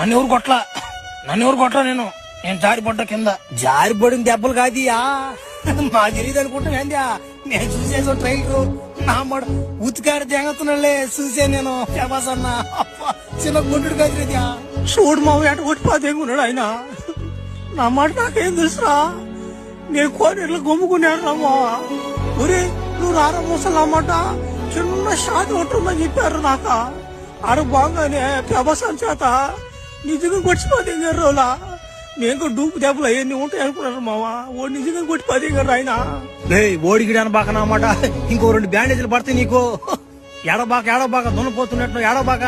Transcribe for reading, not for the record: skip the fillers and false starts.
నన్ను కొట్ల నేను జారిపడ్డా కింద. జారిపడిన దెబ్బలు కాదియా, మా తెలియదు అనుకుంటాను ఏంది. నేను చూసేసి ట్రైలర్ నా మాట ఉతికారు తెగతున్నాళ్లే చూసే నేను ప్రభాస్ అన్న. చిన్న గుండు కాదు చూడు మా ఎట కొట్టిపోతేకున్నాడు ఆయన. నా మాట నాకేం తెలుసురా, నేను కోనేరులో గుమ్ముకున్నాడు రా మావా. ఒరే నువ్వు రారా ముసలు అన్నమాట, చిన్న షాట్ ఉంటుందని చెప్పారు నాక. ఆడ బాగానే ప్రభాస్ చేత నిజంగా కొట్టిపోతే రోలా. నేను డూపు దెబ్బలు అవన్నీ ఉంటాయి అనుకున్నారు మావా. ఓడి నిజంగా కొట్టిపోతే ఆయన. ఓడిగిడి అనబాక అన్నమాట. ఇంకో 2 బ్యాండేజీలు పడతాయి నీకు. ఎడబాక దున్నపోతున్నట్టు ఎడబాక.